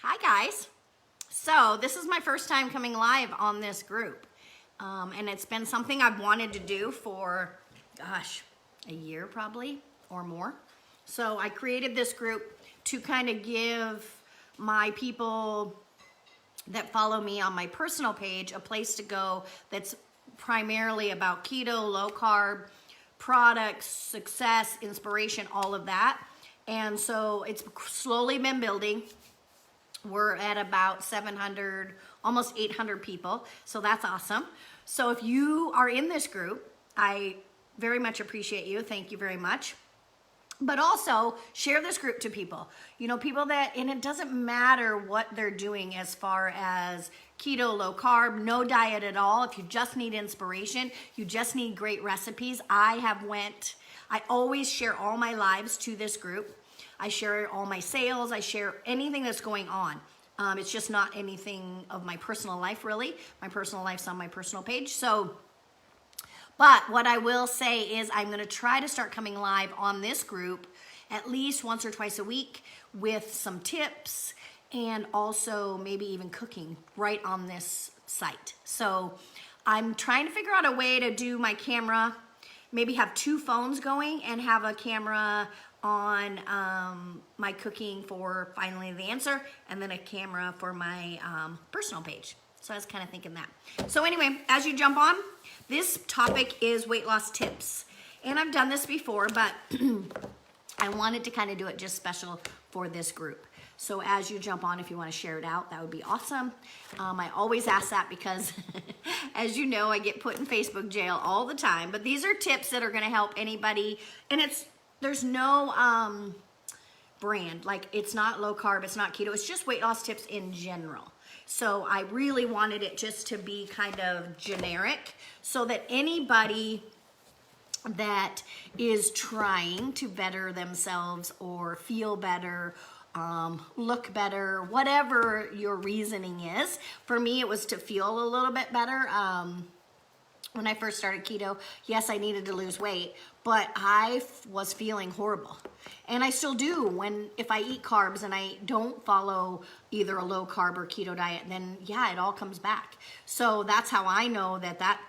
Hi guys. So this is my first time coming live on this group. And it's been something I've wanted to do for, gosh, a year probably or more. So I created this group to kind of give my people that follow me on my personal page a place to go that's primarily about keto, low carb, products, success, inspiration, all of that. And so it's slowly been building. We're at about 700, almost 800 people. So that's awesome. So if you are in this group, I very much appreciate you. Thank you very much. But also share this group to people. You know, people that, and it doesn't matter what they're doing as far as keto, low carb, no diet at all. If you just need inspiration, you just need great recipes. I always share all my lives to this group. I share all my sales. I share anything that's going on. It's just not anything of my personal life, really. My personal life's on my personal page. But what I will say is I'm going to try to start coming live on this group at least once or twice a week with some tips and also maybe even cooking right on this site. So I'm trying to figure out a way to do my camera, maybe have two phones going and have a camera on my cooking for Finally the Answer and then a camera for my personal page. So I was kind of thinking that. So anyway, as you jump on, this topic is weight loss tips. And I've done this before, but I wanted to kind of do it just special for this group. So as you jump on, if you want to share it out, that would be awesome. I always ask that because, as you know, I get put in Facebook jail all the time. But these are tips that are going to help anybody. And there's no brand. Like, it's not low carb, it's not keto. It's just weight loss tips in general. So I really wanted it just to be kind of generic so that anybody that is trying to better themselves or feel better, look better, whatever your reasoning is. For me, it was to feel a little bit better. When I first started keto, yes, I needed to lose weight, but I was feeling horrible. And I still do if I eat carbs and I don't follow either a low carb or keto diet, then yeah, it all comes back. So that's how I know that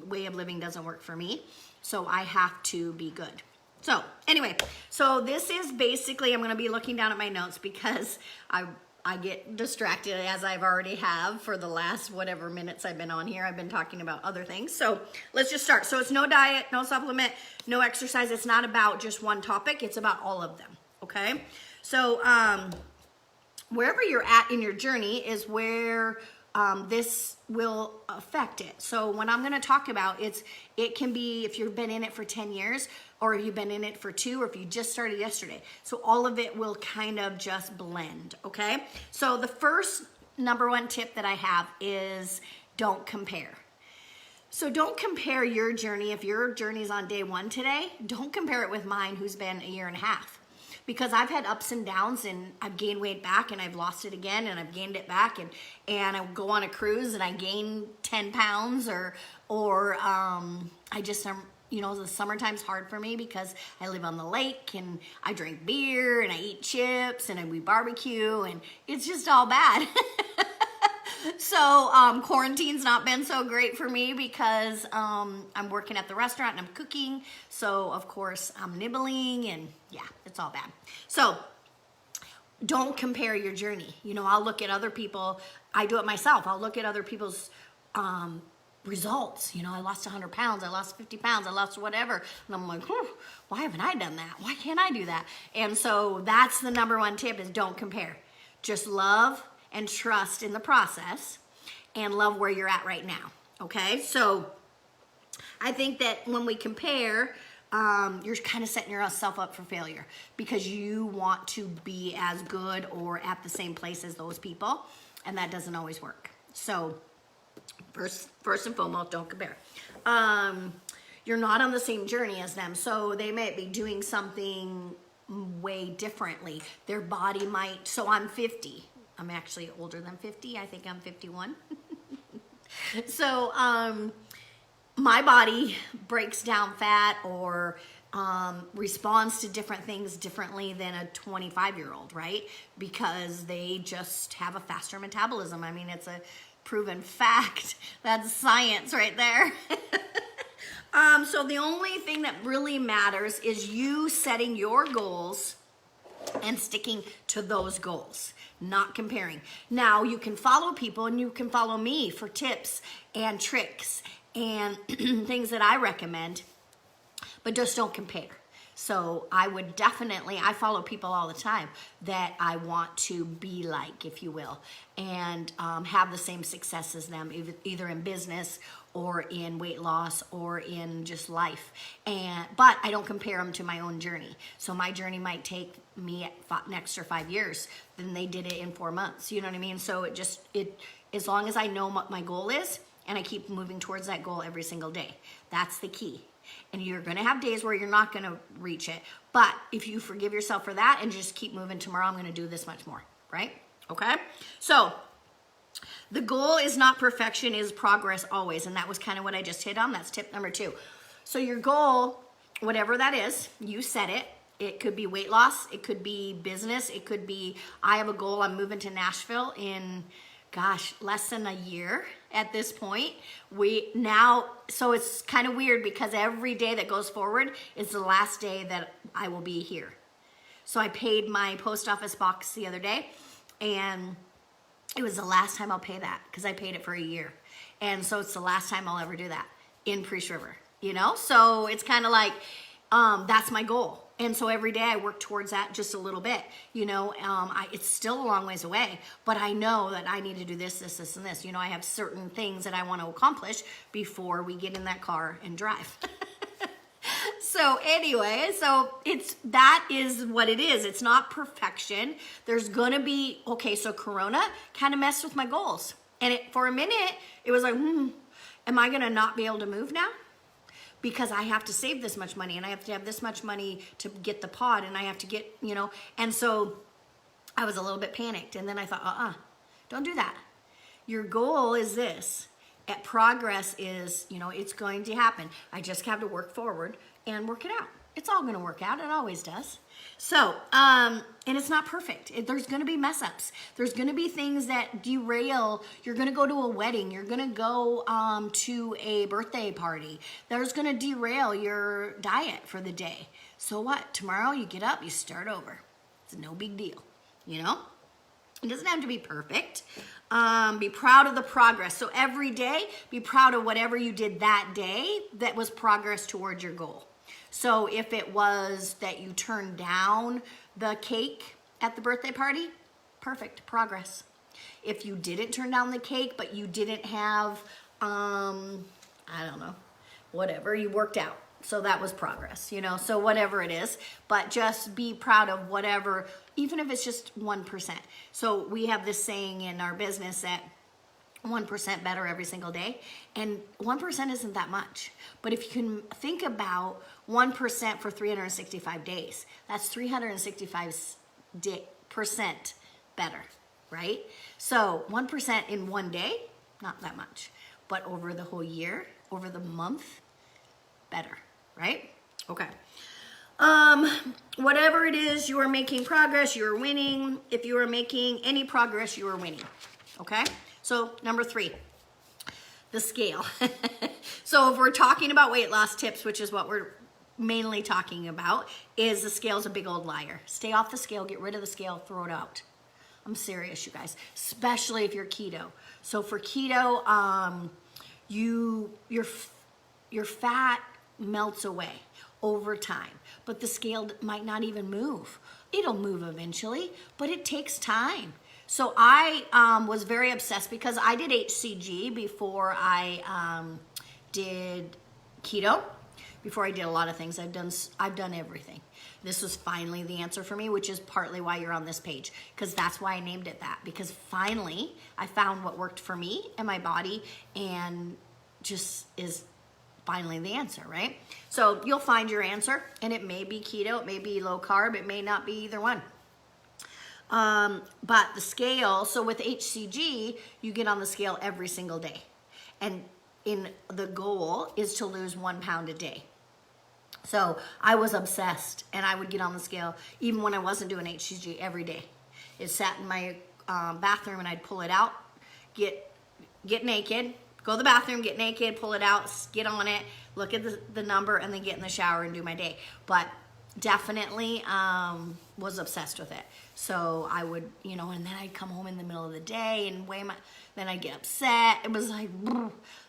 way of living doesn't work for me. So I have to be good. So anyway, so this is basically, I'm going to be looking down at my notes because I get distracted as I've already have for the last whatever minutes I've been on here. I've been talking about other things. So let's just start. So it's no diet, no supplement, no exercise. It's not about just one topic. It's about all of them. Okay. So wherever you're at in your journey is where this will affect it. So when I'm going to talk about it can be if you've been in it for 10 years or if you've been in it for 2 or if you just started yesterday. So all of it will kind of just blend. Okay. So the first number one tip that I have is don't compare. So don't compare your journey. If your journey's on day 1 today, don't compare it with mine who's been a year and a half. Because I've had ups and downs and I've gained weight back and I've lost it again and I've gained it back and I go on a cruise and I gain 10 pounds or I just, the summertime's hard for me because I live on the lake and I drink beer and I eat chips and we barbecue and it's just all bad. So quarantine's not been so great for me because I'm working at the restaurant and I'm cooking. So of course I'm nibbling and yeah, it's all bad. So don't compare your journey. I'll look at other people. I do it myself. I'll look at other people's results. I lost 100 pounds. I lost 50 pounds. I lost whatever. And I'm like, why haven't I done that? Why can't I do that? And so that's the number one tip is don't compare. Just love and trust in the process and love where you're at right now. Okay. So I think that when we compare, you're kind of setting yourself up for failure because you want to be as good or at the same place as those people. And that doesn't always work. So first and foremost, don't compare. You're not on the same journey as them. So they might be doing something way differently. Their body might, so I'm 50. I'm actually older than 50. I think I'm 51. So my body breaks down fat or responds to different things differently than a 25-year-old, right? Because they just have a faster metabolism. I mean, it's a proven fact. That's science right there. So the only thing that really matters is you setting your goals and sticking to those goals, not comparing. Now, you can follow people and you can follow me for tips and tricks and things that I recommend, but just don't compare. So I would definitely, I follow people all the time that I want to be like, if you will, and have the same success as them, either in business or in weight loss or in just life. But I don't compare them to my own journey. So my journey might take me an extra 5 years than they did it in 4 months. You know what I mean? So as long as I know what my goal is and I keep moving towards that goal every single day, that's the key. And you're going to have days where you're not going to reach it. But if you forgive yourself for that and just keep moving, tomorrow I'm going to do this much more, right? Okay? So the goal is not perfection, is progress always. And that was kind of what I just hit on. That's tip number 2. So your goal, whatever that is, you set it. It could be weight loss. It could be business. It could be, I have a goal. I'm moving to Nashville in, less than a year at this point. So it's kind of weird because every day that goes forward is the last day that I will be here. So I paid my post office box the other day, and it was the last time I'll pay that because I paid it for a year. And so it's the last time I'll ever do that in Priest River, you know? So it's kind of like, that's my goal. And so every day I work towards that just a little bit, you know. It's still a long ways away, but I know that I need to do this, this, this, and this. You know, I have certain things that I want to accomplish before we get in that car and drive. So anyway, that is what it is. It's not perfection. There's going to be, so Corona kind of messed with my goals. And for a minute, it was like, am I going to not be able to move now? Because I have to save this much money and I have to have this much money to get the pod and I have to get, you know. And so I was a little bit panicked. And then I thought, don't do that. Your goal is this. Progress is, it's going to happen. I just have to work forward and work it out. It's all going to work out. It always does. So, and it's not perfect. There's going to be mess ups. There's going to be things that derail. You're going to go to a wedding. You're going to go to a birthday party. There's going to derail your diet for the day. So what? Tomorrow you get up, you start over. It's no big deal, you know? It doesn't have to be perfect. Be proud of the progress. So every day, be proud of whatever you did that day that was progress towards your goal. So if it was that you turned down the cake at the birthday party, perfect, progress. If you didn't turn down the cake, but you didn't have, whatever, you worked out. So that was progress, you know, so whatever it is, but just be proud of whatever, even if it's just 1%. So we have this saying in our business that 1% better every single day, and 1% isn't that much. But if you can think about 1% for 365 days, that's 365% better, right? So 1% in one day, not that much, but over the whole year, over the month, better, right? Okay. Whatever it is, you are making progress, you are winning. If you are making any progress, you are winning, okay? So number 3, the scale. So if we're talking about weight loss tips, which is what we're mainly talking about, is the scale's a big old liar. Stay off the scale, get rid of the scale, throw it out. I'm serious, you guys, especially if you're keto. So for keto, your fat melts away over time, but the scale might not even move. It'll move eventually, but it takes time. So I was very obsessed because I did HCG before I did keto. Before I did a lot of things, I've done everything. This was finally the answer for me, which is partly why you're on this page, because that's why I named it that, because finally I found what worked for me and my body, and just is finally the answer, right? So you'll find your answer, and it may be keto, it may be low carb, it may not be either one. But the scale, so with HCG, you get on the scale every single day. And the goal is to lose 1 pound a day. So I was obsessed, and I would get on the scale even when I wasn't doing HCG every day. It sat in my bathroom, and I'd pull it out, get naked, go to the bathroom, get naked, pull it out, get on it, look at the number, and then get in the shower and do my day. But definitely was obsessed with it. So I would, you know, and then I'd come home in the middle of the day and then I'd get upset. It was like,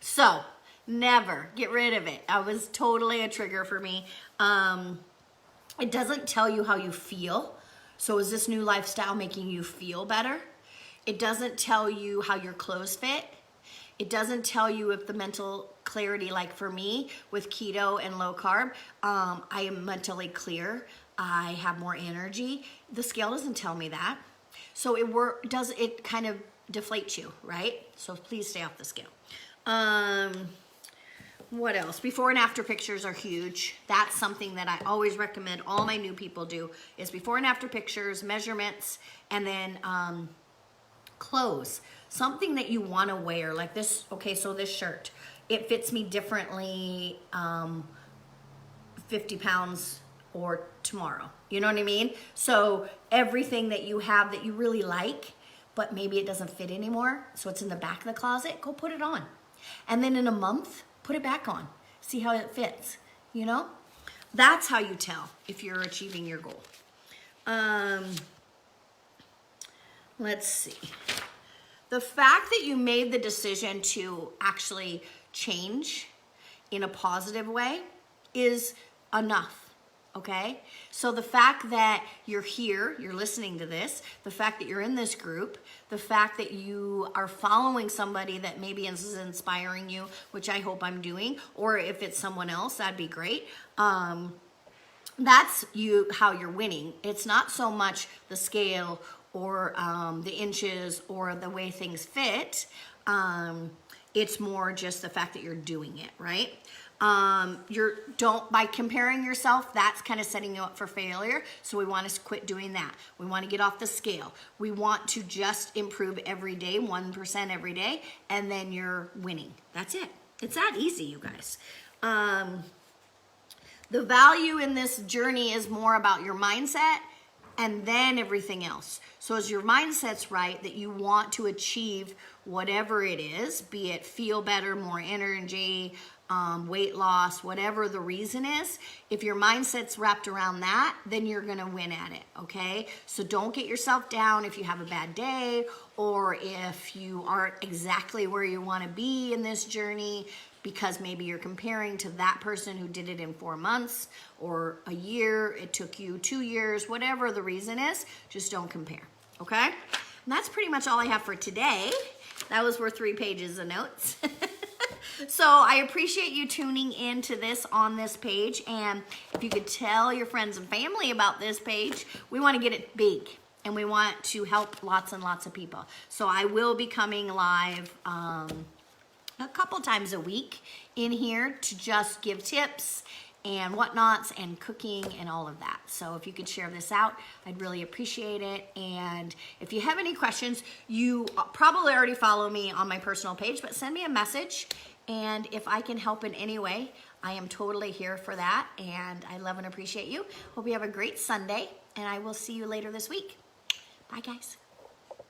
so never get rid of it. I was totally a trigger for me. It doesn't tell you how you feel. So is this new lifestyle making you feel better? It doesn't tell you how your clothes fit. It doesn't tell you if the mental clarity, like for me with keto and low carb, I am mentally clear. I have more energy. The scale doesn't tell me that. So it kind of deflates you, right? So please stay off the scale. What else? Before and after pictures are huge. That's something that I always recommend all my new people do, is before and after pictures, measurements, and then clothes. Something that you want to wear, like this. Okay, so this shirt, it fits me differently 50 pounds or tomorrow. You know what I mean? So everything that you have that you really like, but maybe it doesn't fit anymore, so it's in the back of the closet, go put it on. And then in a month, put it back on. See how it fits, you know? That's how you tell if you're achieving your goal. Let's see. The fact that you made the decision to actually change in a positive way is enough, okay? So the fact that you're here, you're listening to this, the fact that you're in this group, the fact that you are following somebody that maybe is inspiring you, which I hope I'm doing, or if it's someone else, that'd be great. That's how you're winning. It's not so much the scale or the inches or the way things fit. It's more just the fact that you're doing it, right? By comparing yourself, that's kind of setting you up for failure. So we want to quit doing that. We want to get off the scale. We want to just improve every day, 1% every day, and then you're winning. That's it. It's that easy, you guys. The value in this journey is more about your mindset and then everything else. So as your mindset's right, that you want to achieve whatever it is, be it feel better, more energy, weight loss, whatever the reason is, if your mindset's wrapped around that, then you're gonna win at it, okay? So don't get yourself down if you have a bad day or if you aren't exactly where you wanna be in this journey, because maybe you're comparing to that person who did it in 4 months or a year, it took you 2 years, whatever the reason is, just don't compare, okay? And that's pretty much all I have for today. That was worth 3 pages of notes. So I appreciate you tuning in to this on this page, and if you could tell your friends and family about this page, we want to get it big. And we want to help lots and lots of people. So I will be coming live a couple times a week in here to just give tips and whatnots and cooking and all of that. So if you could share this out, I'd really appreciate it. And if you have any questions, you probably already follow me on my personal page, but send me a message. And if I can help in any way, I am totally here for that. And I love and appreciate you. Hope you have a great Sunday, and I will see you later this week. Bye, guys.